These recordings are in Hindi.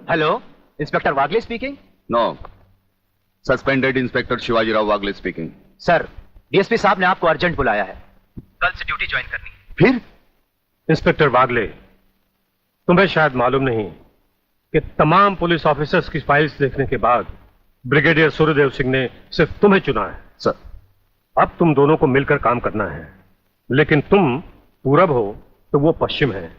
Hello, inspector Wagle speaking. No, suspended inspector Shivajirao Wagle speaking. Sir, DSP साहब ने आपको अर्जेंट बुलाया है, कल से ड्यूटी ज्वाइन करनी है। फिर? इंस्पेक्टर वागले, तुम्हें शायद मालूम नहीं कि तमाम पुलिस ऑफिसर्स की फाइल्स देखने के बाद ब्रिगेडियर सूर्यदेव सिंह ने सिर्फ तुम्हें चुना है। सर, अब तुम दोनों को मिलकर काम करना है, लेकिन तुम पूरब हो तो वो पश्चिम है।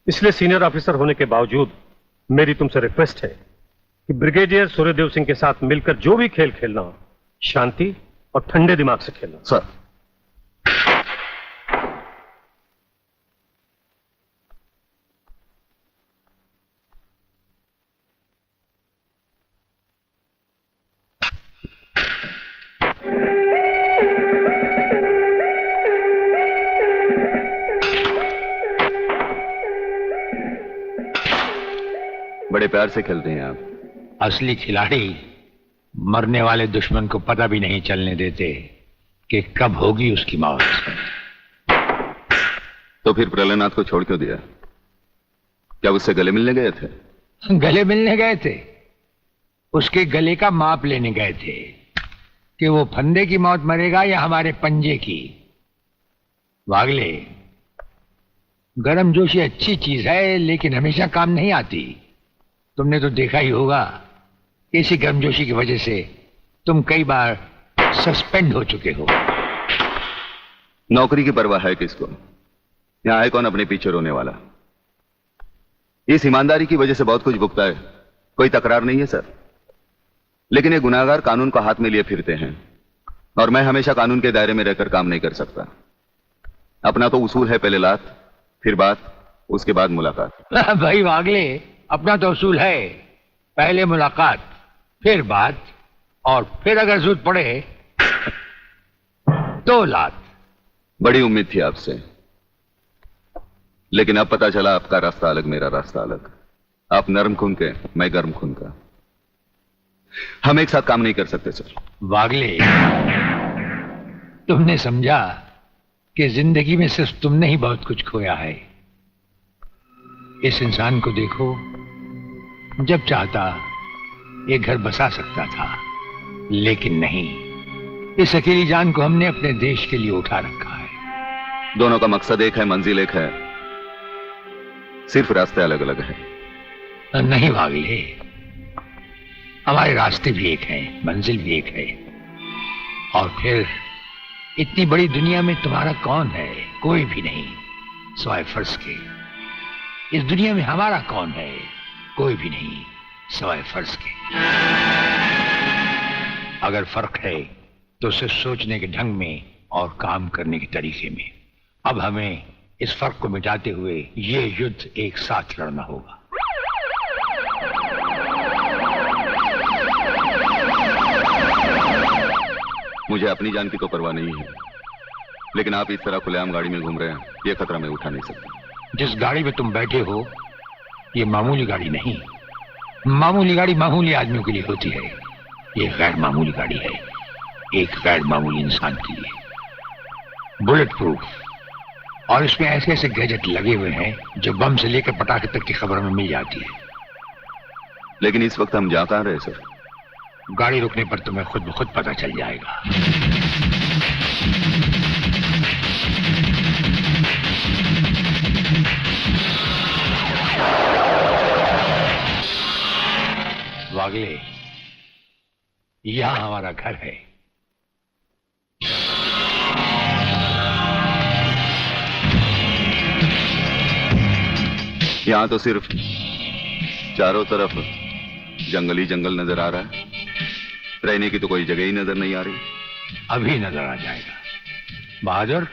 इसलिए सीनियर ऑफिसर होने के बावजूद मेरी तुमसे रिक्वेस्ट है कि ब्रिगेडियर सूर्यदेव सिंह के साथ मिलकर जो भी खेल खेलना हो, शांति और ठंडे दिमाग से खेलना। सर। बड़े प्यार से खेलते हैं आप। असली खिलाड़ी मरने वाले दुश्मन को पता भी नहीं चलने देते कि कब होगी उसकी मौत। तो फिर प्रलयनाथ को छोड़ क्यों दिया? क्या उससे गले मिलने गए थे? गले मिलने गए थे, उसके गले का माप लेने गए थे कि वो फंदे की मौत मरेगा या हमारे पंजे की। वागले, गर्मजोशी अच्छी चीज है लेकिन हमेशा काम नहीं आती। तुमने तो देखा ही होगा, इसी गर्मजोशी की वजह से तुम कई बार सस्पेंड हो चुके हो। नौकरी की परवाह है किसको? यहां है कौन अपने पीछे रोने वाला? इस ईमानदारी की वजह से बहुत कुछ भुगता है, कोई तकरार नहीं है सर। लेकिन ये गुनाहगार कानून को हाथ में लिए फिरते हैं और मैं हमेशा कानून के दायरे में रहकर काम नहीं कर सकता। अपना तो उसूल है, पहले लात, फिर बात, उसके बाद मुलाकात। भाई वागले, अपना तो उसूल है, पहले मुलाकात, फिर बात, और फिर अगर जरूरत पड़े तो लात। बड़ी उम्मीद थी आपसे, लेकिन अब पता चला आपका रास्ता अलग, मेरा रास्ता अलग। आप नरम खून के, मैं गर्म खून का। हम एक साथ काम नहीं कर सकते सर। वागले, तुमने समझा कि जिंदगी में सिर्फ तुमने ही बहुत कुछ खोया है। इस इंसान को देखो, जब चाहता ये घर बसा सकता था, लेकिन नहीं। इस अकेली जान को हमने अपने देश के लिए उठा रखा है। दोनों का मकसद एक है, मंजिल एक है, सिर्फ रास्ते अलग अलग है। नहीं वागले, हमारे रास्ते भी एक हैं, मंजिल भी एक है। और फिर इतनी बड़ी दुनिया में तुम्हारा कौन है? कोई भी नहीं, सिवाय फर्ज के। इस दुनिया में हमारा कौन है? कोई भी नहीं, सिवाय फर्ज के। अगर फर्क है तो सिर्फ सोचने के ढंग में और काम करने के तरीके में। अब हमें इस फर्क को मिटाते हुए ये युद्ध एक साथ लड़ना होगा। मुझे अपनी जान की तो परवाह नहीं है, लेकिन आप इस तरह खुलेआम गाड़ी में घूम रहे हैं, यह खतरा मैं उठा नहीं सकता। जिस गाड़ी में तुम बैठे हो ये मामूली गाड़ी नहीं। मामूली गाड़ी मामूली आदमियों के लिए होती है, ये गैर मामूली गाड़ी है, एक गैर मामूली इंसान के लिए। बुलेट प्रूफ, और इसमें ऐसे ऐसे गैजेट लगे हुए हैं जो बम से लेकर पटाखे तक की खबर हमें मिल जाती है। लेकिन इस वक्त हम जा कहां रहे सर? गाड़ी रुकने पर तुम्हें खुद ब खुद पता चल जाएगा। वागले, यहां हमारा घर है। यहां तो सिर्फ चारों तरफ जंगल ही जंगल नजर आ रहा है, रहने की तो कोई जगह ही नजर नहीं आ रही। अभी नजर आ जाएगा बहादुर।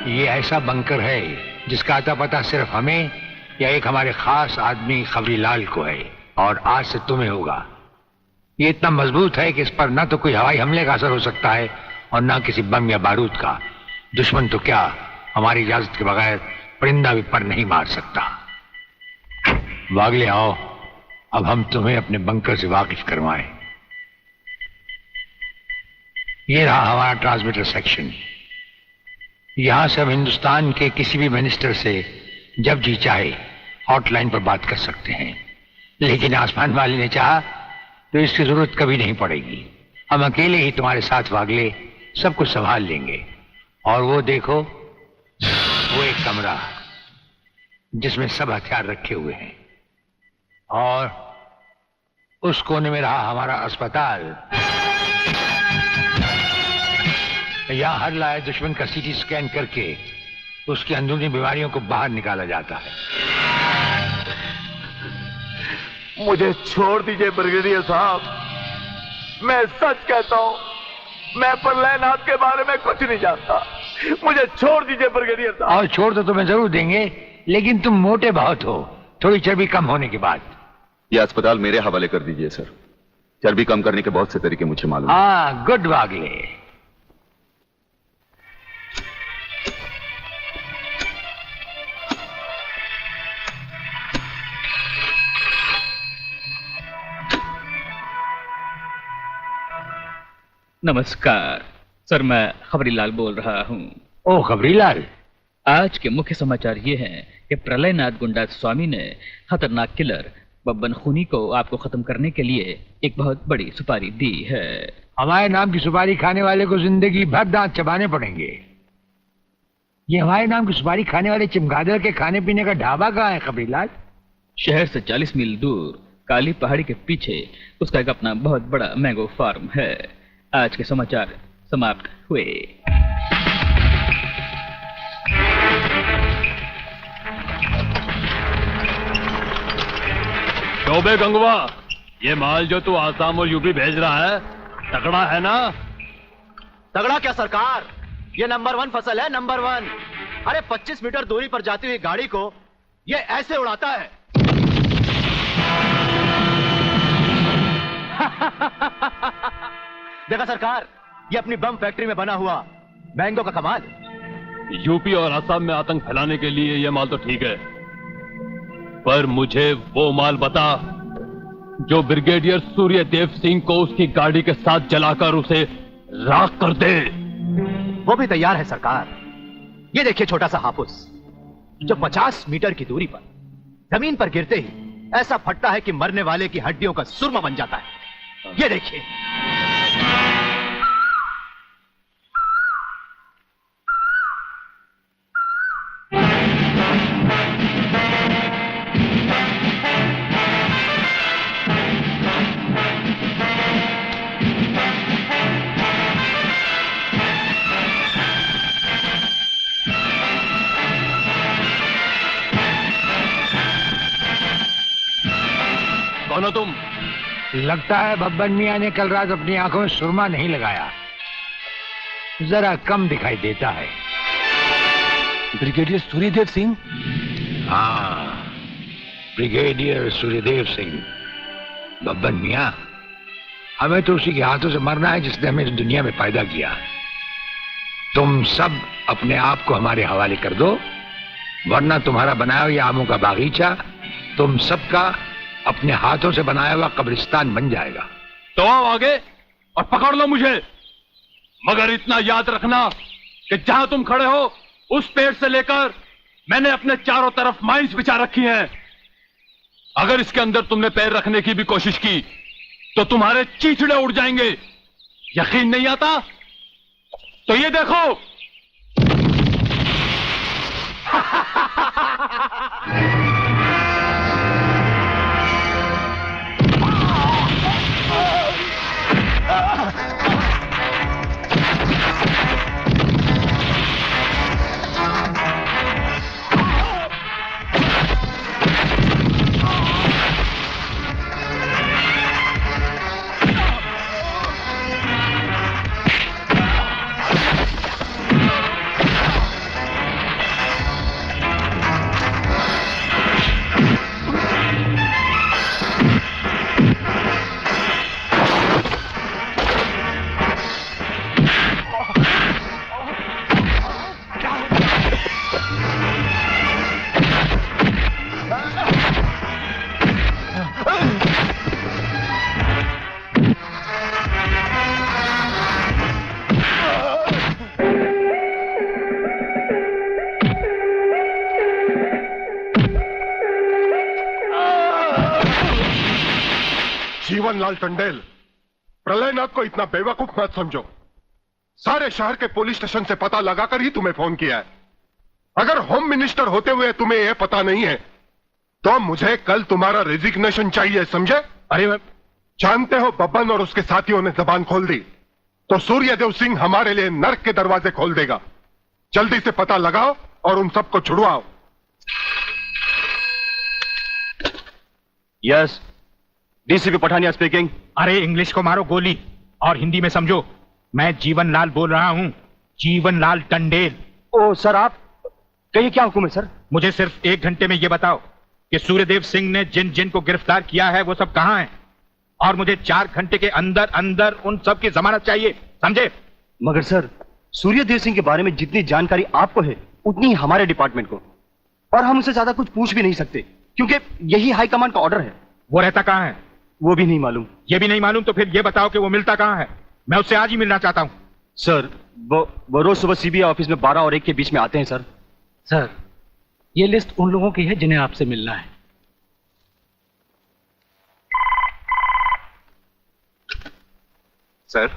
ये ऐसा बंकर है जिसका अता पता सिर्फ हमें या एक हमारे खास आदमी खबरीलाल को है, और आज से तुम्हें होगा। ये इतना मजबूत है कि इस पर ना तो कोई हवाई हमले का असर हो सकता है और ना किसी बम या बारूद का। दुश्मन तो क्या, हमारी इजाजत के बगैर परिंदा भी पर नहीं मार सकता। वागले आओ, अब हम तुम्हें अपने बंकर से वाकिफ करवाएं। ये रहा हमारा ट्रांसमीटर सेक्शन। यहां से हम हिंदुस्तान के किसी भी मिनिस्टर से जब जी चाहे हॉटलाइन पर बात कर सकते हैं, लेकिन आसमान वाले ने चाहा तो इसकी जरूरत कभी नहीं पड़ेगी। हम अकेले ही तुम्हारे साथ वागले सब कुछ संभाल लेंगे। और वो देखो, वो एक कमरा जिसमें सब हथियार रखे हुए हैं, और उस कोने में रहा हमारा अस्पताल। यहां हर लाए दुश्मन का सीटी स्कैन करके उसकी अंदरूनी बीमारियों को बाहर निकाला जाता है। मुझे छोड़ दीजिए ब्रिगेडियर साहब, मैं सच कहता हूं, मैं प्रलयनाथ के बारे में कुछ नहीं जानता। मुझे छोड़ दीजिए ब्रिगेडियर साहब। और छोड़ तो तुम्हें जरूर देंगे, लेकिन तुम मोटे बहुत हो, थोड़ी चर्बी कम होने के बाद। यह अस्पताल मेरे हवाले कर दीजिए सर। चर्बी कम करने के बहुत से तरीके मुझे मालूम हैं। हाँ, गुड वागले। नमस्कार सर, मैं खबरीलाल बोल रहा हूँ। ओ खबरीलाल, आज के मुख्य समाचार ये हैं कि प्रलयनाथ गुंडा स्वामी ने खतरनाक किलर बब्बन खूनी को आपको खत्म करने के लिए एक बहुत बड़ी सुपारी दी है। हमारे नाम की सुपारी खाने वाले को जिंदगी भर दांत चबाने पड़ेंगे। ये हमारे नाम की सुपारी खाने वाले चमगादड़ के खाने पीने का ढाबा कहाँ है खबरीलाल? शहर से 40 मील दूर काली पहाड़ी के पीछे उसका एक अपना बहुत बड़ा मैंगो फार्म है। आज के समाचार समाप्त हुए। शोबे गंगवा, ये माल जो तू आसाम और यूपी भेज रहा है तगड़ा है ना? तगड़ा क्या सरकार, ये नंबर 1 फसल है, नंबर 1। अरे 25 मीटर दूरी पर जाती हुई गाड़ी को ये ऐसे उड़ाता है। देखा सरकार, ये अपनी बम फैक्ट्री में बना हुआ मैंगो का कमाल। यूपी और असम में आतंक फैलाने के लिए ये माल तो ठीक है, पर मुझे वो माल बता जो ब्रिगेडियर सूर्यदेव सिंह को उसकी गाड़ी के साथ जलाकर उसे राख कर दे। वो भी तैयार है सरकार। ये देखिए छोटा सा हाफुस जो 50 मीटर की दूरी पर जमीन पर गिरते ही ऐसा फटता है कि मरने वाले की हड्डियों का सुरमा बन जाता है। ये देखिए। कौन हो तुम? लगता है बब्बन मियां ने कल रात अपनी आंखों में सुरमा नहीं लगाया, जरा कम दिखाई देता है। ब्रिगेडियर सूर्यदेव सिंह? हाँ, ब्रिगेडियर सूर्यदेव सिंह। बब्बन मियां, हमें तो उसी के हाथों से मरना है जिसने हमें इस दुनिया में पैदा किया। तुम सब अपने आप को हमारे हवाले कर दो, वरना तुम्हारा बनाया हुआ आमों का बागीचा तुम सबका अपने हाथों से बनाया हुआ कब्रिस्तान बन जाएगा। तो आओ आगे और पकड़ लो मुझे, मगर इतना याद रखना कि जहां तुम खड़े हो उस पेड़ से लेकर मैंने अपने चारों तरफ माइंस बिछा रखी हैं। अगर इसके अंदर तुमने पैर रखने की भी कोशिश की तो तुम्हारे चीचड़े उड़ जाएंगे। यकीन नहीं आता तो ये देखो। जीवनलाल टंडेल, प्रलयनाथ को इतना बेवकूफ मत समझो। सारे शहर के पुलिस स्टेशन से पता लगाकर ही तुम्हें फोन किया है। अगर होम मिनिस्टर होते हुए तुम्हें यह पता नहीं है तो मुझे कल तुम्हारा रेजिग्नेशन चाहिए, समझे? अरे मैं जानते हो बब्बन और उसके साथियों ने जबान खोल दी तो सूर्यदेव सिंह हमारे लिए नर्क के दरवाजे खोल देगा। जल्दी से पता लगाओ और उन सबको छुड़वाओ। Yes, DCP Pathania speaking. अरे इंग्लिश को मारो गोली और हिंदी में समझो। मैं जीवनलाल बोल रहा हूं, जीवनलाल टंडेल। ओ सर, आप कहिए, क्या हुक्म है सर? मुझे सिर्फ 1 घंटे में यह बताओ कि सूर्यदेव सिंह ने जिन जिन को गिरफ्तार किया है वो सब कहां हैं, और मुझे 4 घंटे के अंदर अंदर उन सब की जमानत चाहिए, समझे? मगर सर, सूर्यदेव सिंह के बारे में जितनी जानकारी आपको है उतनी ही हमारे डिपार्टमेंट को, और हम उससे ज्यादा कुछ पूछ भी नहीं सकते क्योंकि यही हाई कमांड का ऑर्डर है। वो रहता कहां है? वो भी नहीं मालूम। ये भी नहीं मालूम? तो फिर ये बताओ कि वो मिलता कहां है। मैं उससे आज ही मिलना चाहता हूं। सर, वो रोज सुबह सीबीआई ऑफिस में 12 और 1 के बीच में आते हैं सर। सर, ये लिस्ट उन लोगों की है जिन्हें आपसे मिलना है। सर,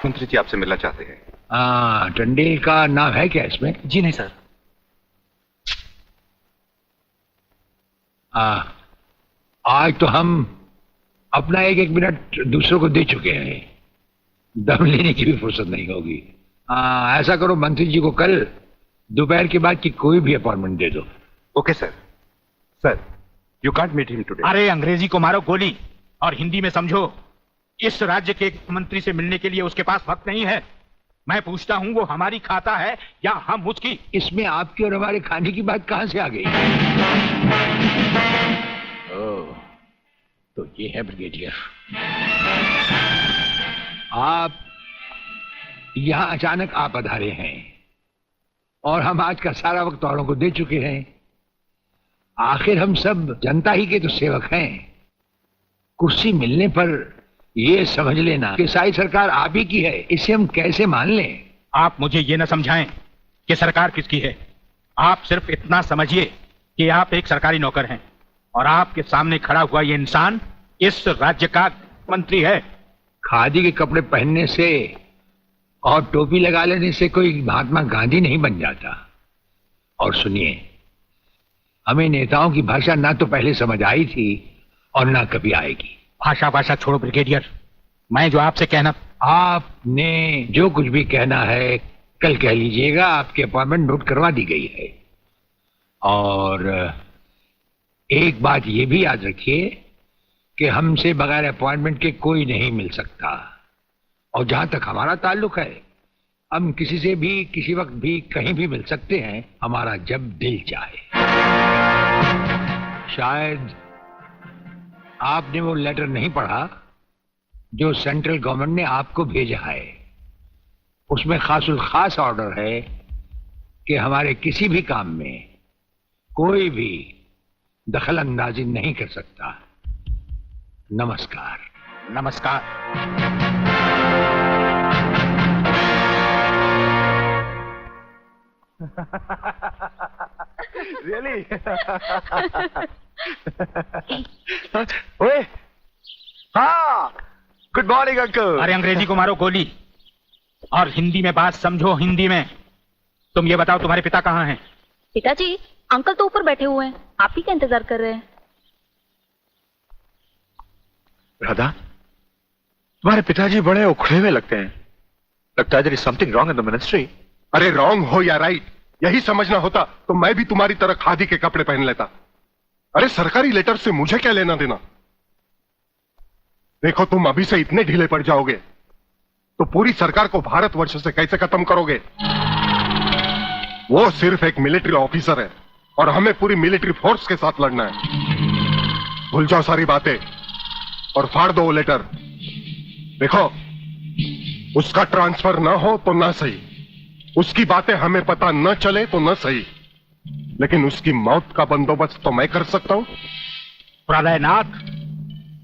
मंत्री जी आपसे मिलना चाहते हैं। टंडेल का नाम है क्या इसमें? जी नहीं सर। आज तो हम अपना 1-1 मिनट दूसरों को दे चुके हैं, दम लेने की भी फुर्सत नहीं होगी। ऐसा करो, मंत्री जी को कल दोपहर के बाद की कोई भी अपॉइंटमेंट दे दो। Okay sir. Sir, you can't meet him today. अरे अंग्रेजी को मारो गोली और हिंदी में समझो। इस राज्य के मंत्री से मिलने के लिए उसके पास वक्त नहीं है। मैं पूछता हूं, वो हमारी खाता है या हम उसकी? इसमें आपकी और हमारे खाने की बात कहां से आ गई? ओह, तो ये है ब्रिगेडियर। आप यहां अचानक आ पधारे हैं और हम आज का सारा वक्त औरों को दे चुके हैं। आखिर हम सब जनता ही के तो सेवक हैं। कुर्सी मिलने पर यह समझ लेना कि सारी सरकार आप ही की है, इसे हम कैसे मान लें? आप मुझे ये न समझाएं कि सरकार किसकी है। आप सिर्फ इतना समझिए कि आप एक सरकारी नौकर हैं और आपके सामने खड़ा हुआ ये इंसान इस राज्य का मंत्री है। खादी के कपड़े पहनने से और टोपी लगा लेने से कोई महात्मा गांधी नहीं बन जाता। और सुनिए, हमें नेताओं की भाषा ना तो पहले समझ आई थी और ना कभी आएगी। भाषा छोड़ो ब्रिगेडियर, मैं जो आपसे कहना। आपने जो कुछ भी कहना है कल कह लीजिएगा, आपकी अपॉइंटमेंट नोट करवा दी गई है। और एक बात ये भी याद रखिए कि हमसे बगैर अपॉइंटमेंट के कोई नहीं मिल सकता। और जहां तक हमारा ताल्लुक है, हम किसी से भी किसी वक्त भी कहीं भी मिल सकते हैं, हमारा जब दिल चाहे। शायद आपने वो लेटर नहीं पढ़ा जो सेंट्रल गवर्नमेंट ने आपको भेजा है। उसमें खासुल खास ऑर्डर है कि हमारे किसी भी काम में कोई भी दखल अंदाजी नहीं कर सकता। नमस्कार। नमस्कार। रियली? ओए, हाँ, गुड मॉर्निंग अंकल। अरे अंग्रेजी को मारो गोली और हिंदी में बात समझो। हिंदी में तुम ये बताओ, तुम्हारे पिता कहाँ हैं? पिताजी, अंकल तो ऊपर बैठे हुए हैं, आप ही का इंतजार कर रहे हैं। राधा, तुम्हारे पिताजी बड़े उखड़े हुए लगते हैं। लगता है there is something wrong in the ministry। अरे रॉन्ग हो या राइट, यही समझना होता तो मैं भी तुम्हारी तरह खादी के कपड़े पहन लेता। अरे सरकारी लेटर से मुझे क्या लेना देना? देखो, तुम अभी से इतने ढीले पड़ जाओगे तो पूरी सरकार को भारतवर्ष से कैसे खत्म करोगे? वो सिर्फ एक मिलिट्री ऑफिसर है और हमें पूरी मिलिट्री फोर्स के साथ लड़ना है। भूल जाओ सारी बातें और फाड़ दो वो लेटर। देखो, उसका ट्रांसफर ना हो तो ना सही, उसकी बातें हमें पता न चले तो न सही, लेकिन उसकी मौत का बंदोबस्त तो मैं कर सकता हूं। प्रलयनाथ,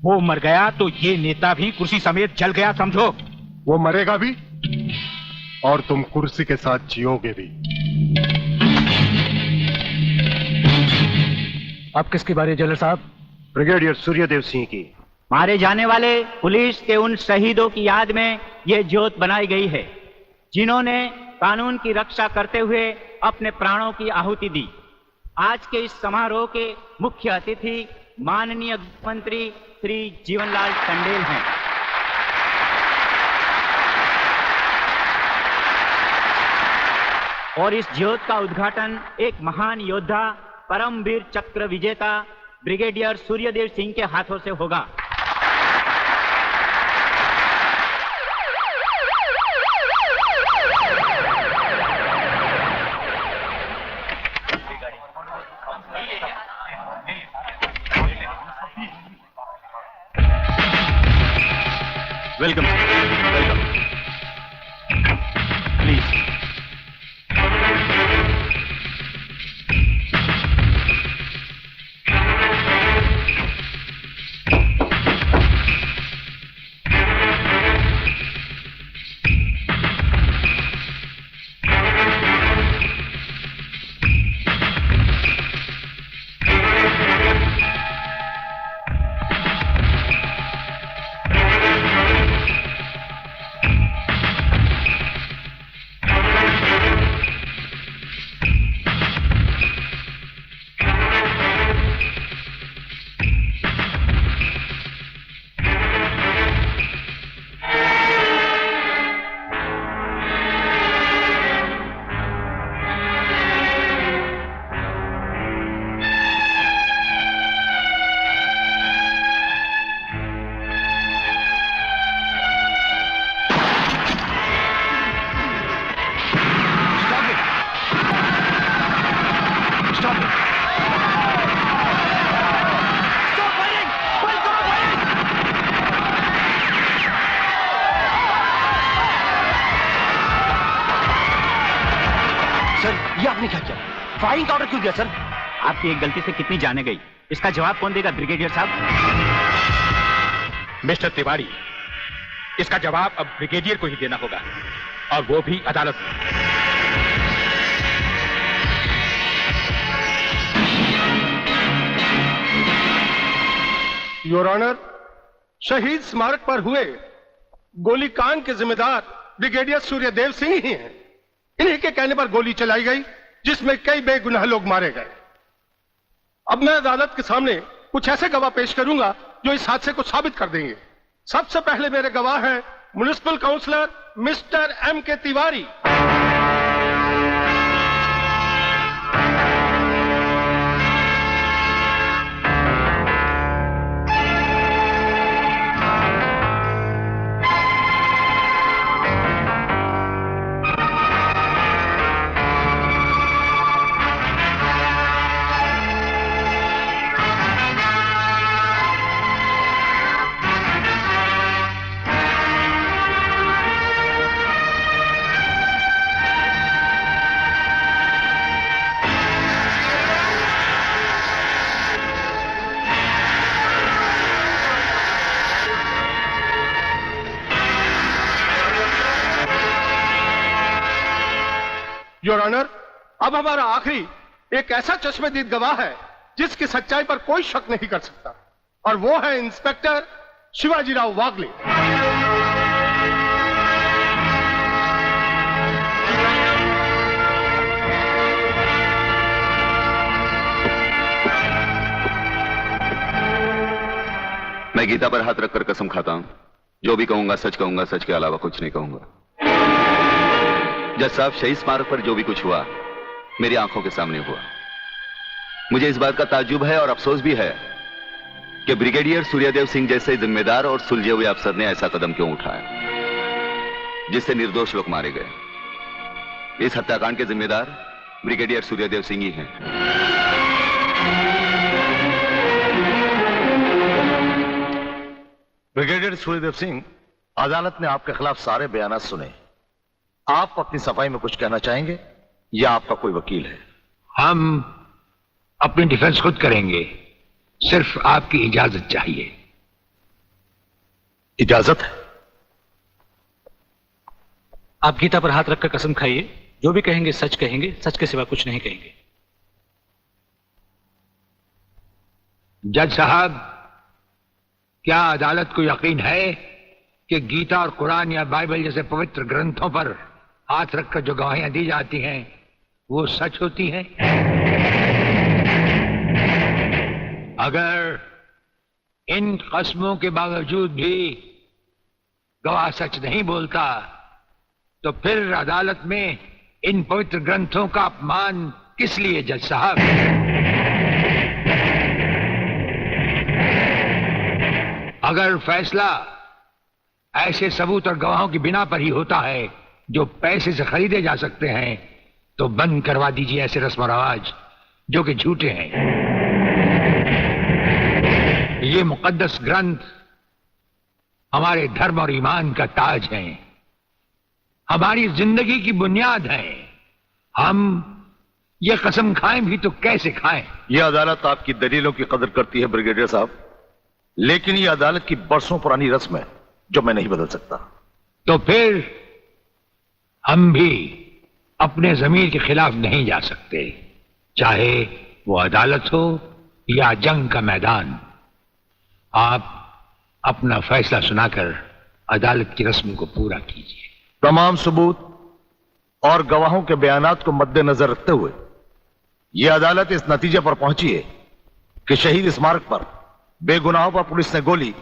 वो मर गया तो ये नेता भी कुर्सी समेत जल गया, समझो। वो मरेगा भी और तुम कुर्सी के साथ जियोगे भी। आप किसकी बारी है जनरल साहब? ब्रिगेडियर सूर्यदेव सिंह की। मारे जाने वाले पुलिस के उन शहीदों की याद में ये ज्योत बनाई गई है जिन्होंने कानून की रक्षा करते हुए अपने प्राणों की आहुति दी। आज के इस समारोह के मुख्य अतिथि माननीय मंत्री श्री जीवनलाल टंडेल हैं। और इस ज्योत का उद्घाटन एक महान योद्धा परमवीर चक्र विजेता ब्रिगेडियर सूर्यदेव सिंह के हाथों से होगा। Welcome welcome please. फायरिंग का ऑर्डर क्यों दिया सर? आपकी एक गलती से कितनी जाने गई, इसका जवाब कौन देगा ब्रिगेडियर साहब? मिस्टर तिवारी, इसका जवाब अब ब्रिगेडियर को ही देना होगा, और वो भी अदालत में। योर ऑनर, शहीद स्मारक पर हुए गोलीकांड के जिम्मेदार ब्रिगेडियर सूर्यदेव सिंह ही हैं। इन्हीं के कहने पर गोली चलाई गई जिसमें कई बेगुनाह लोग मारे गए। अब मैं अदालत के सामने कुछ ऐसे गवाह पेश करूंगा जो इस हादसे को साबित कर देंगे। सबसे पहले मेरे गवाह हैं municipal councillor mister M.K. Tiwari. Your honour, अब हमारा आखिरी एक ऐसा चश्मदीद गवाह है जिसकी सच्चाई पर कोई शक नहीं कर सकता, और वो है इंस्पेक्टर शिवाजीराव वागले। मैं गीता पर हाथ रखकर कसम खाता हूं, जो भी कहूंगा, सच के अलावा कुछ नहीं कहूंगा। जज साहब, शहीद स्मारक पर जो भी कुछ हुआ मेरी आंखों के सामने हुआ। मुझे इस बात का ताज्जुब है और अफसोस भी है कि ब्रिगेडियर सूर्यदेव सिंह जैसे जिम्मेदार और सुलझे हुए अफसर ने ऐसा कदम क्यों उठाया जिससे निर्दोष लोग मारे गए। इस हत्याकांड के जिम्मेदार ब्रिगेडियर सूर्यदेव सिंह ही हैं। ब्रिगेडियर सूर्यदेव सिंह, अदालत ने आपके खिलाफ सारे बयान सुने। आप अपनी सफाई में कुछ कहना चाहेंगे या आपका कोई वकील है? हम अपनी डिफेंस खुद करेंगे, सिर्फ आपकी इजाजत चाहिए। इजाजत है? आप गीता पर हाथ रखकर कसम खाइए, जो भी कहेंगे, सच के सिवा कुछ नहीं कहेंगे। जज साहब, क्या अदालत को यकीन है कि गीता और कुरान या बाइबल जैसे पवित्र ग्रंथों पर हाथ रखकर जो गवाहियां दी जाती हैं वो सच होती हैं? अगर इन कस्मों के बावजूद भी गवाह सच नहीं बोलता तो फिर अदालत में इन पवित्र ग्रंथों का अपमान किस लिए, जज साहब? अगर फैसला ऐसे सबूत और गवाहों की बिना पर ही होता है जो पैसे से खरीदे जा सकते हैं तो बंद करवा दीजिए ऐसे रस्म और रवाज जो कि झूठे हैं। ये मुकद्दस ग्रंथ हमारे धर्म और ईमान का ताज है, हमारी जिंदगी की बुनियाद है। हम ये कसम खाएं भी तो कैसे खाएं? यह अदालत आपकी दलीलों की कदर करती है ब्रिगेडियर साहब, लेकिन यह अदालत की बरसों पुरानी रस्म है जो मैं नहीं बदल सकता। तो फिर हम भी अपने जमीर के खिलाफ नहीं जा सकते, चाहे वो अदालत हो या जंग का मैदान। आप अपना फैसला सुनाकर अदालत की रस्म को पूरा कीजिए। तमाम सबूत और गवाहों के बयानात को मद्देनजर रखते हुए यह अदालत इस नतीजे पर पहुंची है कि शहीद स्मारक पर बेगुनाहों पर पुलिस ने गोली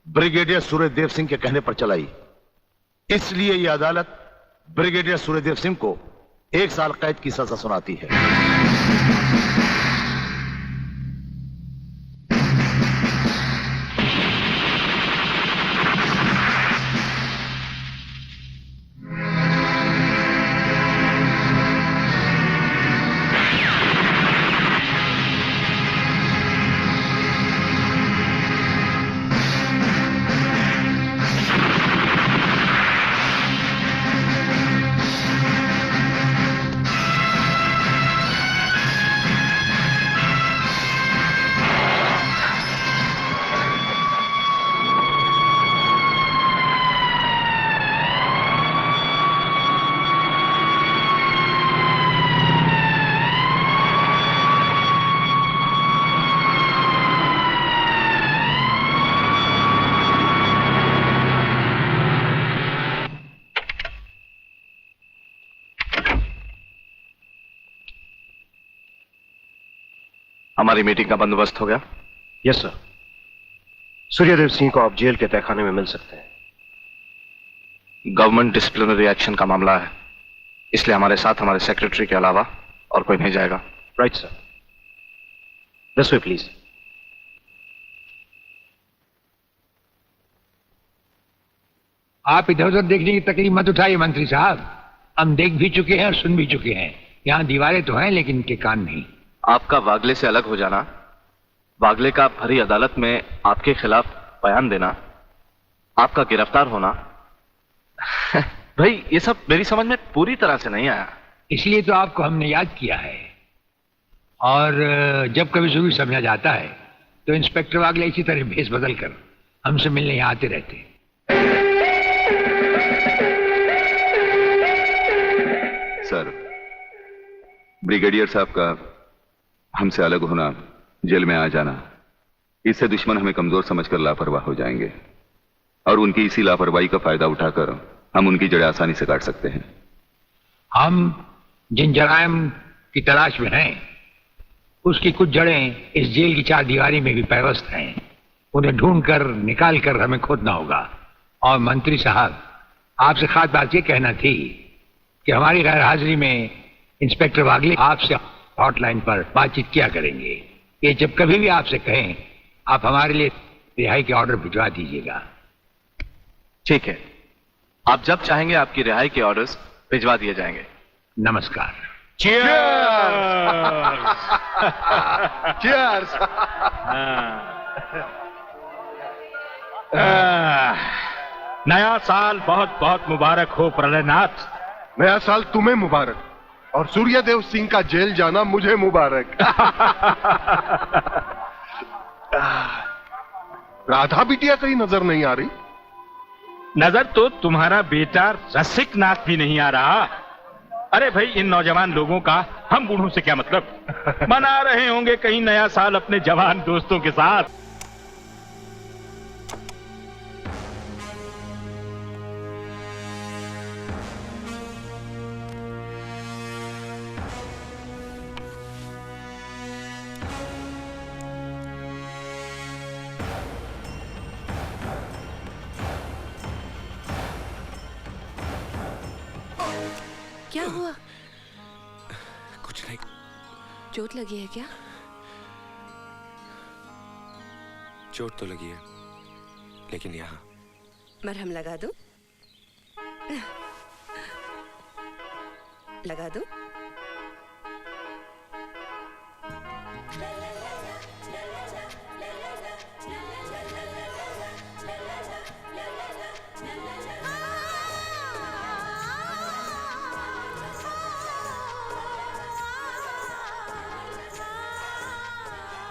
ब्रिगेडियर सूर्यदेव सिंह के कहने पर चलाई। इसलिए यह अदालत ब्रिगेडियर सूर्यदेव सिंह को 1 साल कैद की सजा सुनाती है। हमारी मीटिंग का बंदोबस्त हो गया? Yes sir. सूर्यदेव सिंह को आप जेल के तहखाने में मिल सकते हैं। गवर्नमेंट डिसिप्लिनरी एक्शन का मामला है, इसलिए हमारे साथ हमारे सेक्रेटरी के अलावा और कोई नहीं जाएगा। Right sir. This way please. आप इधर उधर देखने की तकलीफ मत उठाइए मंत्री साहब, हम देख भी चुके हैं और सुन भी चुके हैं। यहाँ दीवारें तो हैं लेकिन इनके कान नहीं। आपका वागले से अलग हो जाना, वागले का भरी अदालत में आपके खिलाफ बयान देना, आपका गिरफ्तार होना भाई ये सब मेरी समझ में पूरी तरह से नहीं आया। इसलिए तो आपको हमने याद किया है, और जब कभी सुबह समझा जाता है तो इंस्पेक्टर वागले इसी तरह भेष बदल कर हमसे मिलने यहाँ आते रहते। सर, ब्रिगेडियर साहब का हमसे अलग होना, जेल में आ जाना, इससे दुश्मन हमें कमजोर समझकर लापरवाह हो जाएंगे और उनकी इसी लापरवाही का फायदा उठाकर हम उनकी जड़ें आसानी से काट सकते हैं। हम जिन जराइम की तलाश में हैं उसकी कुछ जड़ें इस जेल की 4 दीवारी में भी पैवस्त हैं। उन्हें ढूंढकर निकाल कर हमें खोदना होगा। और मंत्री साहब, आपसे खास बात यह कहना थी कि हमारी गैर हाजिरी में इंस्पेक्टर वागले आपसे हॉटलाइन पर बातचीत किया करेंगे। ये जब कभी भी आपसे कहें आप हमारे लिए रिहाई के ऑर्डर भिजवा दीजिएगा। ठीक है, आप जब चाहेंगे आपकी रिहाई के ऑर्डर्स भिजवा दिए जाएंगे। नमस्कार। Cheers! नया साल बहुत बहुत मुबारक हो प्रलयनाथ। नया साल तुम्हें मुबारक और सूर्यदेव सिंह का जेल जाना मुझे मुबारक। राधा बिटिया कहीं नजर नहीं आ रही? नजर तो तुम्हारा बेटा रसिक नाथ भी नहीं आ रहा। अरे भाई, इन नौजवान लोगों का हम बूढ़ों से क्या मतलब? मना रहे होंगे कहीं नया साल अपने जवान दोस्तों के साथ। क्या हुआ? कुछ नहीं। चोट लगी है क्या? चोट तो लगी है, लेकिन यहाँ। मरहम लगा दूं? लगा दूं?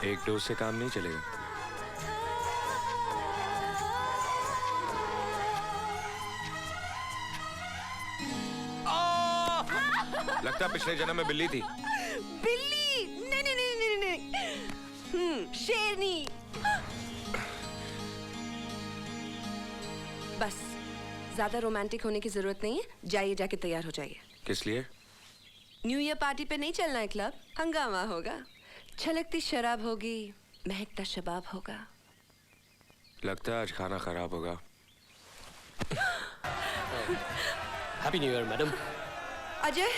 एक डोज से काम नहीं चलेगा। लगता पिछले जन्म में बिल्ली थी। बिल्ली? नहीं नहीं नहीं नहीं नहीं, शेरनी। बस ज्यादा रोमांटिक होने की जरूरत नहीं है, जाइए जाके तैयार हो जाइए। किस लिए? न्यू ईयर पार्टी पे नहीं चलना है क्लब, हंगामा होगा, छलकती शराब होगी, महकता शबाब होगा। लगता है आज खाना खराब होगा। Happy new year madam. Ajay,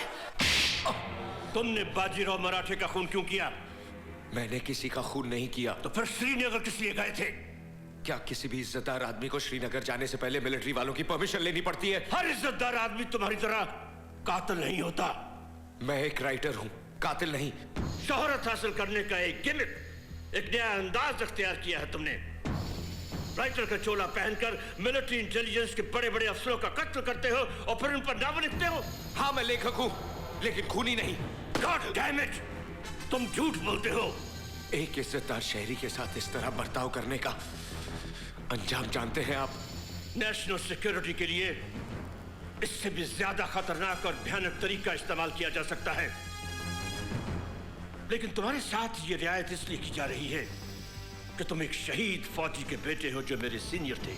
तुमने बाजीराव मराठे का खून क्यों किया? मैंने किसी का खून नहीं किया। तो फिर श्रीनगर किस लिए गए थे? क्या किसी भी इज्जतदार आदमी को श्रीनगर जाने से पहले मिलिट्री वालों की परमिशन लेनी पड़ती है? हर इज्जतदार आदमी तुम्हारी तरह कातिल नहीं होता। मैं एक राइटर हूं, कातिल नहीं। शोहरत हासिल करने का एक गिमिक, एक नया अंदाज अख्तियार किया है तुमने। राइटर का चोला पहनकर मिलिट्री इंटेलिजेंस के बड़े बड़े अफसरों का कत्ल करते हो और फिर उन पर नावल लिखते हो। हाँ मैं लेखक हूं, लेकिन खूनी नहीं। गॉड डैम इट, तुम झूठ बोलते हो। एक इज्जतदार शहरी के साथ इस तरह बर्ताव करने का अंजाम जानते हैं आप? नेशनल सिक्योरिटी के लिए इससे भी ज्यादा खतरनाक और भयानक तरीका इस्तेमाल किया जा सकता है, लेकिन तुम्हारे साथ ये रियायत इसलिए की जा रही है कि तुम एक शहीद फौजी के बेटे हो जो मेरे सीनियर थे,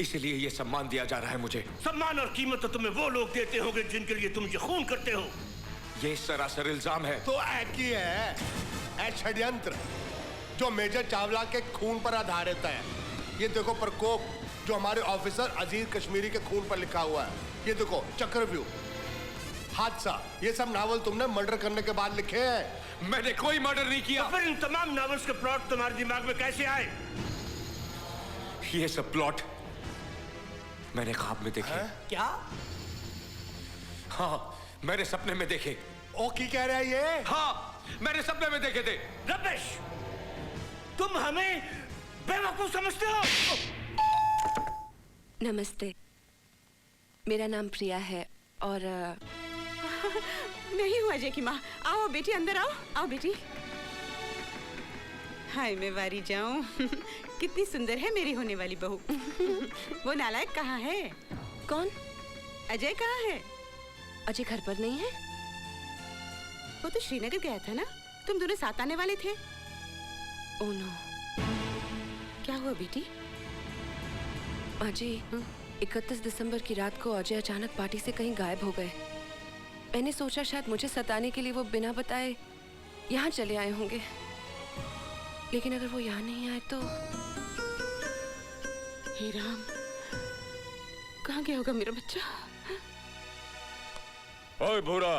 इसलिए ये सम्मान दिया जा रहा है मुझे। सम्मान और कीमत तो तुम्हें वो लोग देते होंगे जिनके लिए तुम ये खून करते हो। ये सरासर इल्जाम है। तो एक ही है, एक षड्यंत्र जो मेजर चावला के खून पर आधारित है। ये देखो प्रकोप जो हमारे ऑफिसर अजीज कश्मीरी के खून पर लिखा हुआ है। ये देखो चक्रव्यूह, हादसा, ये सब नावल तुमने मर्डर करने के बाद लिखे हैं। मैंने कोई मर्डर नहीं किया। तो फिर इन तमाम नॉवेल्स के प्लॉट तुम्हारे दिमाग में कैसे आए? ये सब प्लॉट मैंने ख्वाब में देखे। क्या? हाँ, मैंने सपने में देखे। ओ की कह रहा है ये? हाँ, मैंने सपने में देखे थे। रमेश, तुम हमें बेवकूफ समझते हो? नमस्ते, मेरा नाम प्रिया है और मैं ही हूँ अजय की माँ। आओ बेटी, अंदर आओ। आओ बेटी। हाय मैं वारी जाऊं। कितनी सुंदर है मेरी होने वाली बहू। वो नालायक कहाँ है? कौन? अजय कहाँ है? अजय घर पर नहीं है। वो तो श्रीनगर गया था ना, तुम दोनों साथ आने वाले थे। Oh no. क्या हुआ बेटी? अजय 31 दिसंबर की रात को अजय अचानक पार्टी से कहीं गायब हो गए। मैंने सोचा शायद मुझे सताने के लिए वो बिना बताए यहाँ चले आए होंगे, लेकिन अगर वो यहाँ नहीं आए तो हे राम, कहाँ गया होगा मेरा बच्चा? ओए भूरा।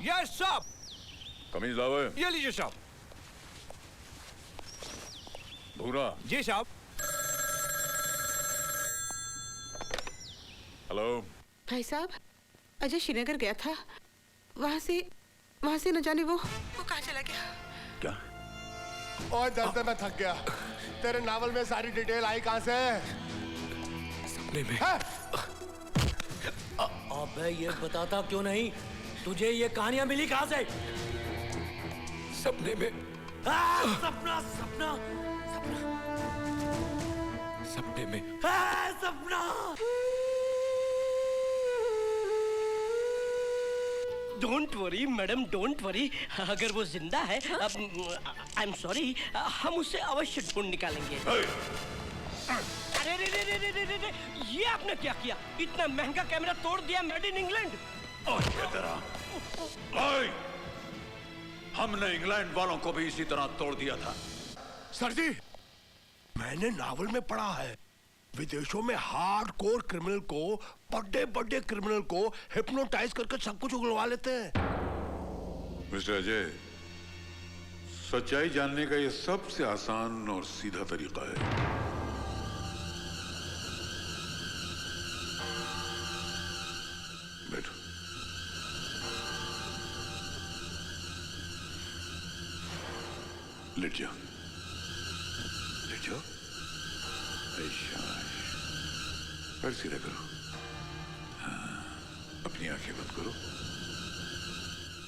यस साहब। कमीज लाओ। ये लीजिए साहब। भूरा। जी साहब। हेलो भाई साहब, अजय श्रीनगर गया था, वहां से न जाने वो कहाँ चला गया। क्या? और दर्द में थक गया। तेरे नावल में सारी डिटेल आई कहाँ से? सपने में। अबे ये बताता क्यों नहीं? तुझे ये कहानियां मिली कहाँ से? सपने में। सपना सपना सपना सपने में। सपना। Don't worry madam, don't worry. अगर वो जिंदा है, आई एम सॉरी, हम उसे अवश्य ढूंढ निकालेंगे। अरे रे रे रे रे रे रे, ये आपने क्या किया? इतना महंगा कैमरा तोड़ दिया, मेड इन इंग्लैंड। हमने इंग्लैंड वालों को भी इसी तरह तोड़ दिया था। सर जी, मैंने नावल में पढ़ा है विदेशों में हार्डकोर क्रिमिनल को, बड़े बड़े क्रिमिनल को हिप्नोटाइज करके सब कुछ उगलवा लेते हैं। मिस्टर अजय, सच्चाई जानने का यह सबसे आसान और सीधा तरीका है। बैठो। लेट जाओ, लेट जाओ। पैर सीधा करो। हाँ, अपनी आंखें बंद करो।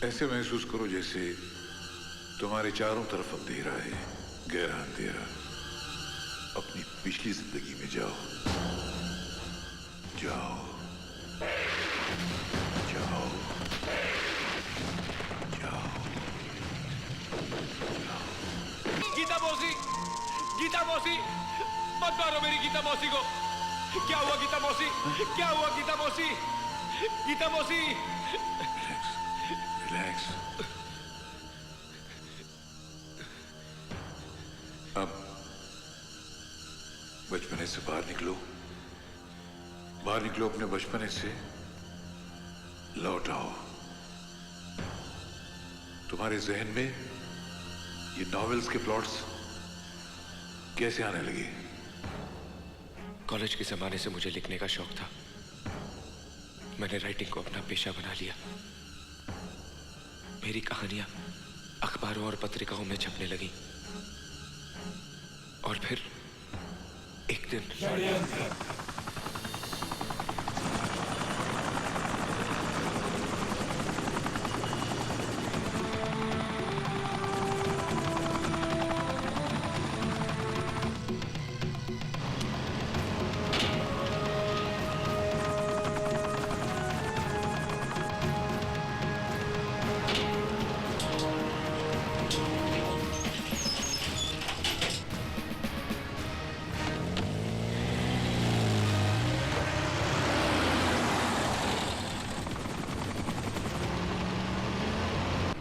ऐसे महसूस करो जैसे तुम्हारे चारों तरफ अंधेरा है, गहरा अंधेरा। अपनी पिछली जिंदगी में जाओ, जाओ, जाओ, जाओ। गीता मौसी, गीता मौसी, मत मारो मेरी गीता मौसी को। क्या हुआ गीता मौसी? क्या हुआ गीता मौसी? गीता मौसी, रिलैक्स। अब बचपने से बाहर निकलो, बाहर निकलो अपने बचपने से, लौट आओ। तुम्हारे जहन में ये नॉवेल्स के प्लॉट्स कैसे आने लगे? कॉलेज के जमाने से मुझे लिखने का शौक था। मैंने राइटिंग को अपना पेशा बना लिया। मेरी कहानियां अखबारों और पत्रिकाओं में छपने लगी। और फिर एक दिन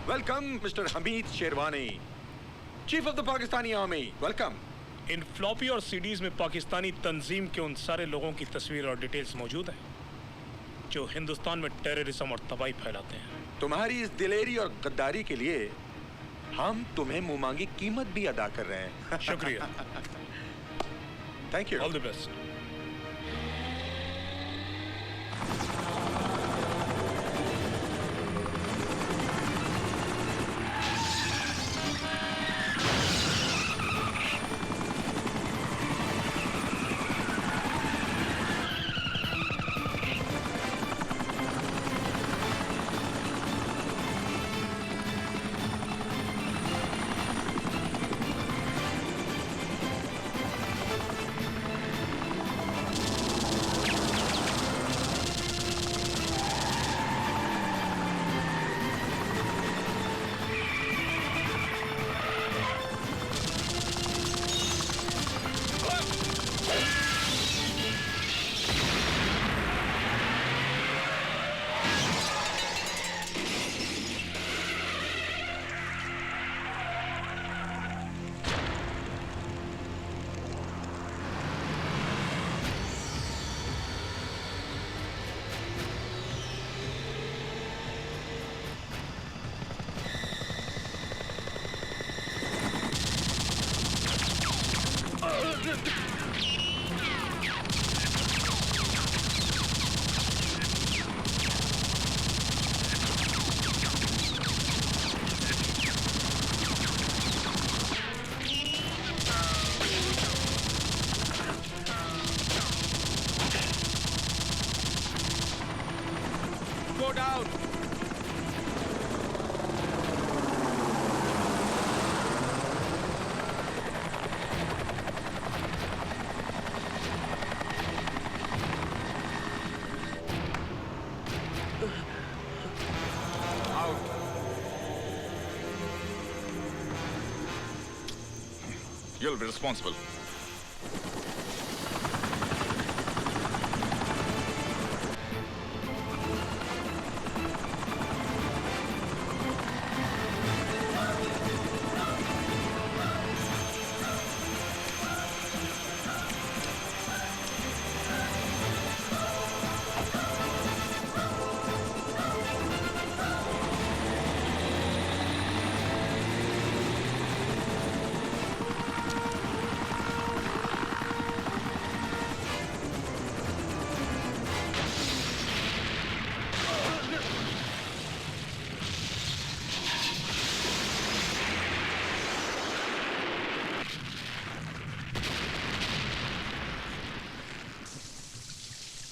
welcome mister Hamid sherwani, chief of the Pakistani army. Welcome. In floppy और सीडीज में पाकिस्तानी तंजीम के उन सारे लोगों की तस्वीर और डिटेल्स मौजूद है जो हिंदुस्तान में टेररिज्म और तबाही फैलाते हैं। तुम्हारी इस दिलेरी और गद्दारी के लिए हम तुम्हें मुंहमांगी कीमत भी अदा कर रहे हैं। शुक्रिया। Thank you. All the best. Go down. You'll be responsible.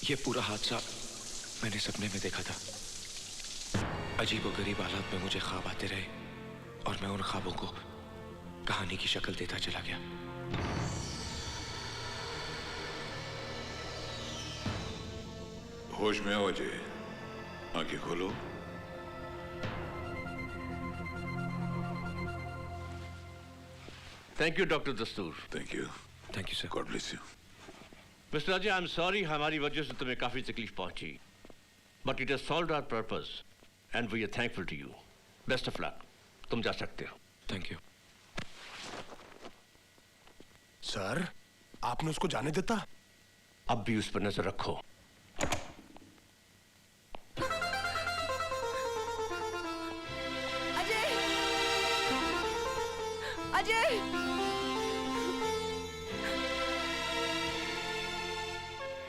ये पूरा हादसा मैंने सपने में देखा था। अजीबोगरीब हालात में मुझे ख्वाब आते रहे और मैं उन ख्वाबों को कहानी की शक्ल देता चला गया। होश में आओ अजय, आंखें खोलो। Thank you doctor Dastur. Thank you sir. God bless you. Mister Ajay, I am sorry हमारी वजह से तुम्हें काफी तकलीफ पहुंची, but it has solved our purpose and we are thankful to you. Best of luck, तुम जा सकते हो। Thank you sir. आपने उसको जाने देता? अब भी उस पर नजर रखो। अजय!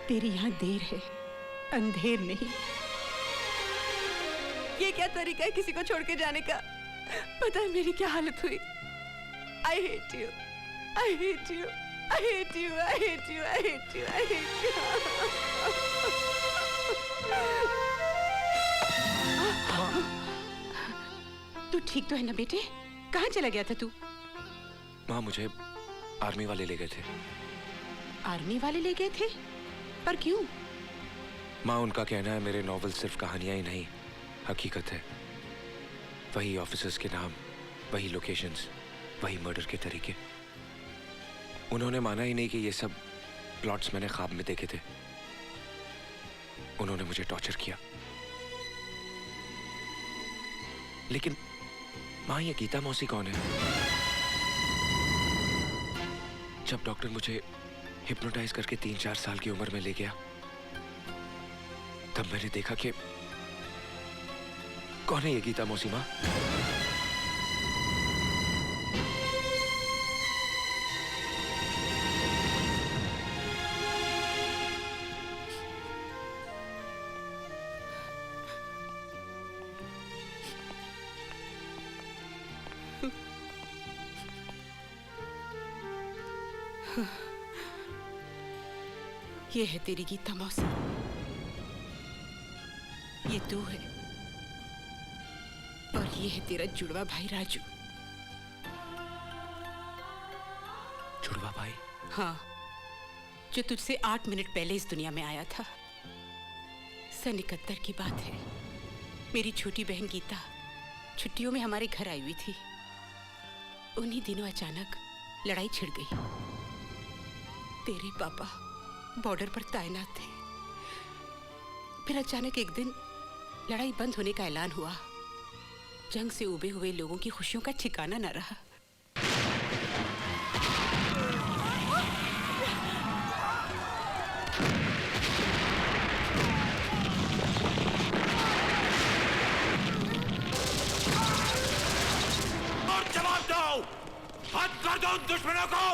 तेरी यहाँ देर है, अंधेर नहीं। ये क्या तरीका है किसी को छोड़ के जाने का? पता है मेरी क्या हालत हुई? I hate you, I hate you, I hate you, I hate you, I hate you, I hate you. तू ठीक तो है ना बेटे? कहाँ चला गया था तू? माँ, मुझे आर्मी वाले ले गए थे। आर्मी वाले ले गए थे? पर क्यों? माँ, उनका कहना है मेरे नॉवेल सिर्फ कहानियां ही नहीं, हकीकत है। वही ऑफिसर्स के नाम, वही लोकेशंस, वही मर्डर के तरीके। उन्होंने माना ही नहीं कि ये सब प्लॉट्स मैंने ख्वाब में देखे थे। उन्होंने मुझे टॉर्चर किया। लेकिन माँ, ये गीता मौसी कौन है? जब डॉक्टर मुझे हिप्नोटाइज करके 3-4 साल की उम्र में ले गया, तब मैंने देखा कि कौन है ये गीता मौसी माँ? ये है तेरी गीता मौसी, ये तू है, और ये है तेरा जुड़वा भाई राजू। जुड़वा भाई? हाँ, जो तुझसे 8 मिनट पहले इस दुनिया में आया था। सन 71 की बात है। मेरी छोटी बहन गीता छुट्टियों में हमारे घर आई हुई थी। उन्हीं दिनों अचानक लड़ाई छिड़ गई। तेरे पापा बॉर्डर पर तैनात थे। फिर अचानक एक दिन लड़ाई बंद होने का ऐलान हुआ। जंग से उबे हुए लोगों की खुशियों का ठिकाना न रहा। और जवाब दो, हद कर दो उन दुश्मनों को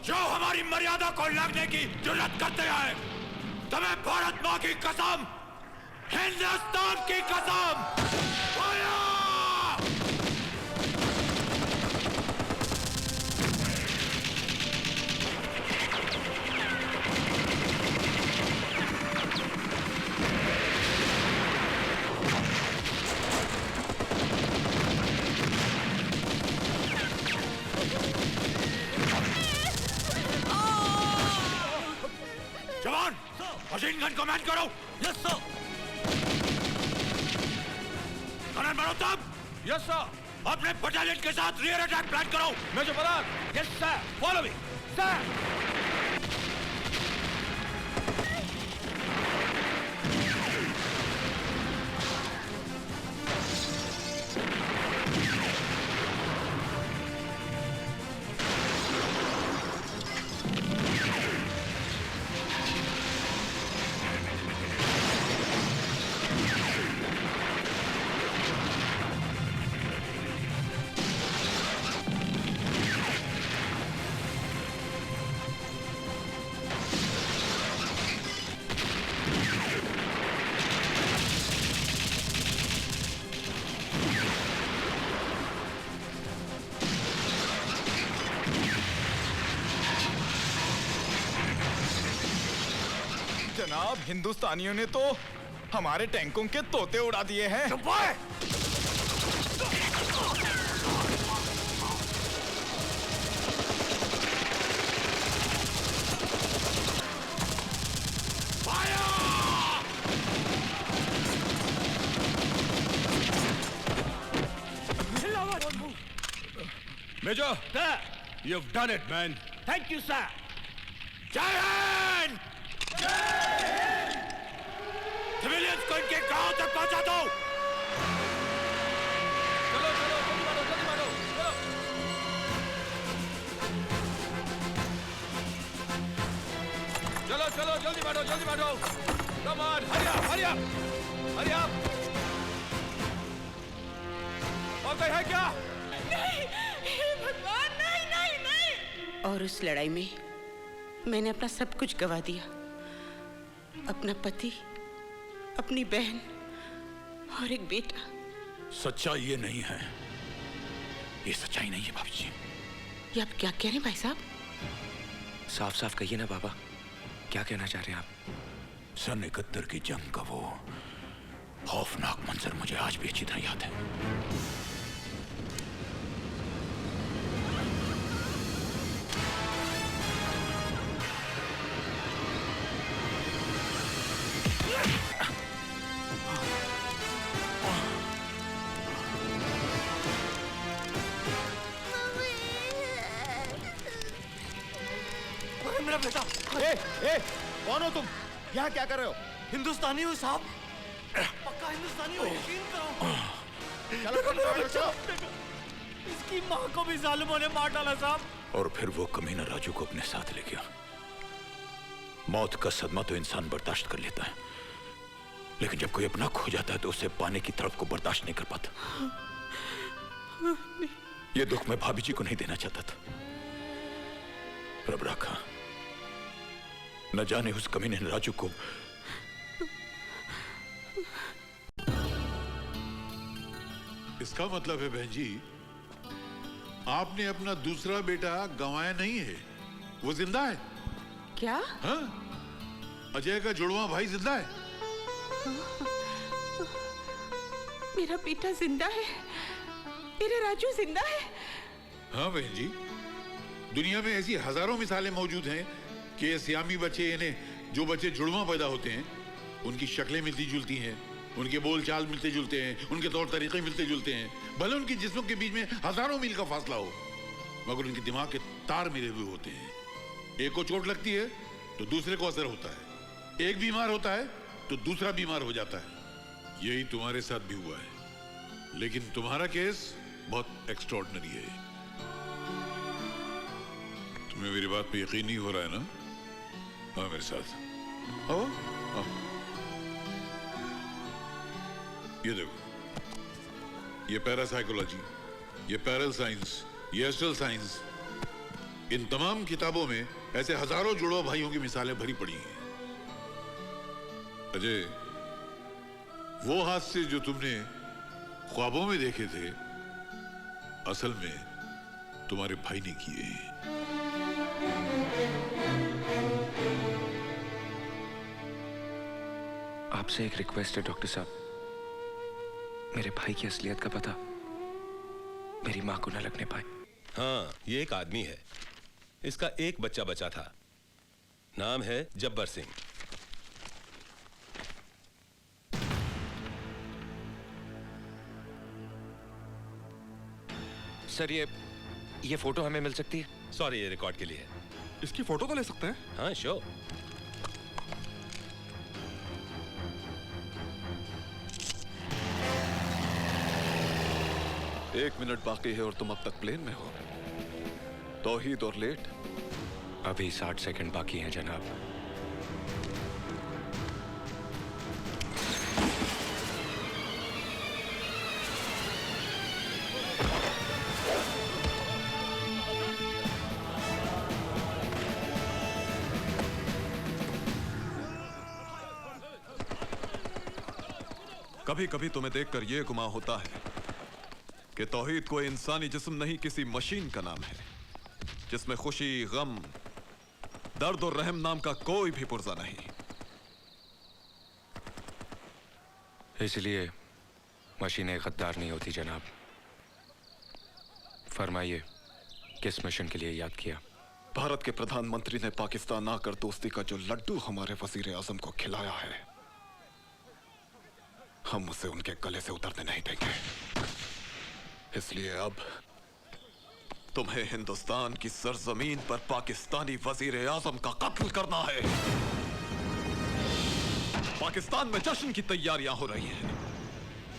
जो हमारी मर्यादा को लगने की जुर्रत करते हैं। तुम्हें भारत माँ की कसम, हिंदुस्तान की कसम। जवान, मशीन गन को मैन करो। Yes sir. Kanan Marottam. Yes sir. अपने बटालियन के साथ रियर अटैक प्लान करो। Major Parag. Yes sir. Follow me sir. जनाब, हिंदुस्तानियों ने तो हमारे टैंकों के तोते उड़ा दिए हैं। Major, you've done it, man. Thank you, sir. जय हिंद! सिविलियंस को इनके गांव तक पहुंचा दो। चलो चलो जल्दी मारो चलो चलो जल्दी मारो कम ऑन हरी अप और कोई है क्या? नहीं भगवान, नहीं। और उस लड़ाई में मैंने अपना सब कुछ गवा दिया, अपना पति, अपनी बहन और एक बेटा। सच्चाई ये नहीं है, ये सच्चाई नहीं है भाभी जी। ये आप क्या कह रहे हैं भाई साहब? साफ साफ कहिए ना बाबा, क्या कहना चाह रहे हैं आप? सन 71 की जंग का वो खौफनाक मंजर मुझे आज भी अच्छी तरह याद है। मेरा बेटा। ए, कौन हो तुम? यहाँ क्या कर रहे हो? हिंदुस्तानी हो साहब, पक्का हिंदुस्तानी हो, यकीन करो। चलो। इसकी माँ को भी जालिमों ने मार डाला साहब। और फिर वो कमीना राजू को अपने साथ ले गया। मौत का सदमा तो इंसान बर्दाश्त कर लेता है, लेकिन जब कोई अपना खो जाता है तो उसे पाने की तड़प को बर्दाश्त नहीं कर पाता। ये दुख मैं भाभी जी को नहीं देना चाहता था। रब रखा, न जाने उस कमीने ने राजू को इसका मतलब है बहन जी, आपने अपना दूसरा बेटा गंवाया नहीं है, वो जिंदा है। क्या? हाँ, अजय का जुड़वा भाई जिंदा है। मेरा बेटा जिंदा है, मेरा राजू जिंदा है। हाँ बहन जी, दुनिया में ऐसी हजारों मिसालें मौजूद हैं कि ये सियामी बच्चे, यानी जो बच्चे जुड़वा पैदा होते हैं, उनकी शक्लें मिलती जुलती हैं, उनके बोल चाल मिलते जुलते हैं, उनके तौर तरीके मिलते जुलते हैं, भले उनके जिस्मों के बीच में हजारों मील का फासला हो, मगर उनके दिमाग के तार मिले हुए होते हैं। एक को चोट लगती है तो दूसरे को असर होता है, एक बीमार होता है तो दूसरा बीमार हो जाता है। यही तुम्हारे साथ भी हुआ है, लेकिन तुम्हारा केस बहुत एक्स्ट्रॉर्डिनरी है। तुम्हें मेरी बात पे यकीन नहीं हो रहा है ना? हाँ, मेरे साथ आओ। ये देखो, ये पैरासाइकोलॉजी, ये पैरल साइंस, ये एस्ट्रल साइंस, इन तमाम किताबों में ऐसे हजारों जुड़वा भाइयों की मिसालें भरी पड़ी हैं। अजय, वो हादसे जो तुमने ख्वाबों में देखे थे, असल में तुम्हारे भाई ने किए हैं। आपसे एक रिक्वेस्ट है डॉक्टर साहब, मेरे भाई की असलियत का पता मेरी मां को न लगने पाए। हाँ, ये एक आदमी है, इसका एक बच्चा बचा था, नाम है जब्बर सिंह। सर, ये फोटो हमें मिल सकती है? सॉरी, ये रिकॉर्ड के लिए है। इसकी फोटो तो ले सकते हैं? हाँ, श्योर। एक मिनट बाकी है और तुम अब तक प्लेन में हो। तौहीद और लेट? अभी 60 सेकंड बाकी हैं जनाब। कभी कभी तुम्हें देखकर यह गुमान होता है कि तौहीद कोई इंसानी जिस्म नहीं, किसी मशीन का नाम है, जिसमें खुशी, गम, दर्द और रहम नाम का कोई भी पुर्जा नहीं। इसलिए मशीनें गद्दार नहीं होती जनाब। फरमाइए, किस मिशन के लिए याद किया? भारत के प्रधानमंत्री ने पाकिस्तान आकर दोस्ती का जो लड्डू हमारे वजीर आजम को खिलाया है, हम उसे उनके गले से उतरने नहीं देंगे। इसलिए अब तुम्हें हिंदुस्तान की सरजमीन पर पाकिस्तानी वजीर आजम का कत्ल करना है। पाकिस्तान में जश्न की तैयारियां हो रही हैं,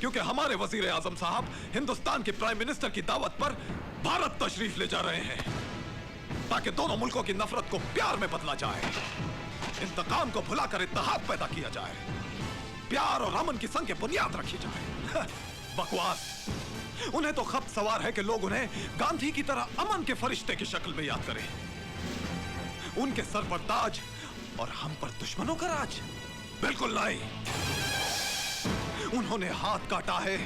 क्योंकि हमारे वजीर आजम साहब हिंदुस्तान के प्राइम मिनिस्टर की दावत पर भारत तशरीफ ले जा रहे हैं, ताकि दोनों मुल्कों की नफरत को प्यार में बदला जाए, इंतकाम को भुलाकर इत्तेहाद पैदा किया जाए, प्यार और अमन की संग बुनियाद रखी जाए। बकवास। उन्हें तो खप सवार है कि लोग उन्हें गांधी की तरह अमन के फरिश्ते की शक्ल में याद करें। उनके सर पर ताज और हम पर दुश्मनों का राज? बिल्कुल नहीं। उन्होंने हाथ काटा है,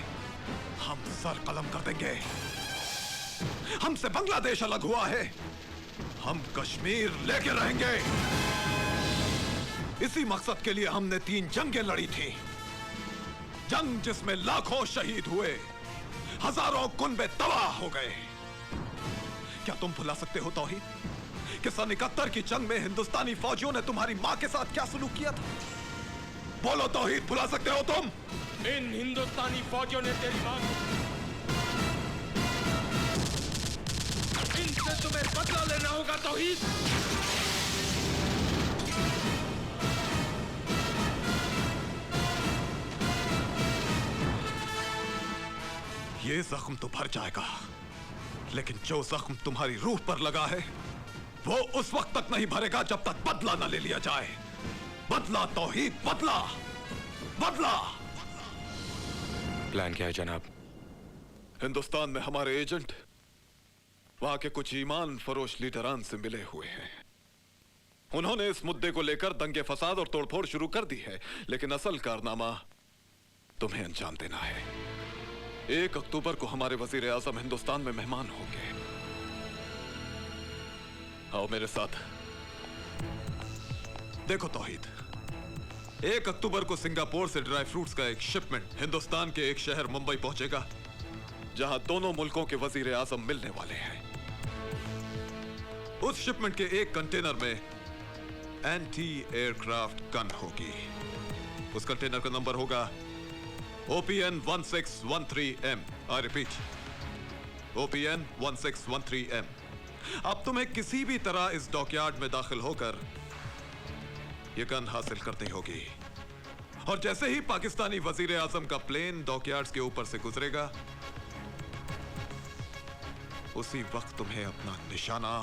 हम सर कलम कर देंगे। हमसे बांग्लादेश अलग हुआ है, हम कश्मीर लेके रहेंगे। इसी मकसद के लिए हमने 3 जंगें लड़ी थी। जंग जिसमें लाखों शहीद हुए, हजारों कुनबे तबाह हो गए। क्या तुम भुला सकते हो तौहीद कि सन 71 की जंग में हिंदुस्तानी फौजियों ने तुम्हारी मां के साथ क्या सलूक किया था? बोलो तौहीद, भुला सकते हो तुम? इन हिंदुस्तानी फौजियों ने तेरी मां को, इनसे तुम्हें बदला लेना होगा तौहीद। ये जख्म तो भर जाएगा, लेकिन जो जख्म तुम्हारी रूह पर लगा है वो उस वक्त तक नहीं भरेगा जब तक बदला न ले लिया जाए। बदला तौहीद, बदला, बदला। प्लान क्या है जनाब? हिंदुस्तान में हमारे एजेंट वहां के कुछ ईमान फरोश लीडरान से मिले हुए हैं। उन्होंने इस मुद्दे को लेकर दंगे फसाद और तोड़फोड़ शुरू कर दी है, लेकिन असल कारनामा तुम्हें अंजाम देना है। 1 अक्टूबर को हमारे वजीर आजम हिंदुस्तान में मेहमान होंगे। आओ मेरे साथ। देखो तौहीद, 1 अक्टूबर को सिंगापुर से ड्राई फ्रूट्स का एक शिपमेंट हिंदुस्तान के एक शहर मुंबई पहुंचेगा, जहां दोनों मुल्कों के वजीर आजम मिलने वाले हैं। उस शिपमेंट के एक कंटेनर में एंटी एयरक्राफ्ट गन होगी। उस कंटेनर का नंबर होगा OPN 1613M। I repeat, OPN 1613M। अब तुम्हें किसी भी तरह इस डॉकयार्ड में दाखिल होकर यह गन हासिल करनी होगी, और जैसे ही पाकिस्तानी वजीर आजम का प्लेन डॉकयार्ड्स के ऊपर से गुजरेगा, उसी वक्त तुम्हें अपना निशाना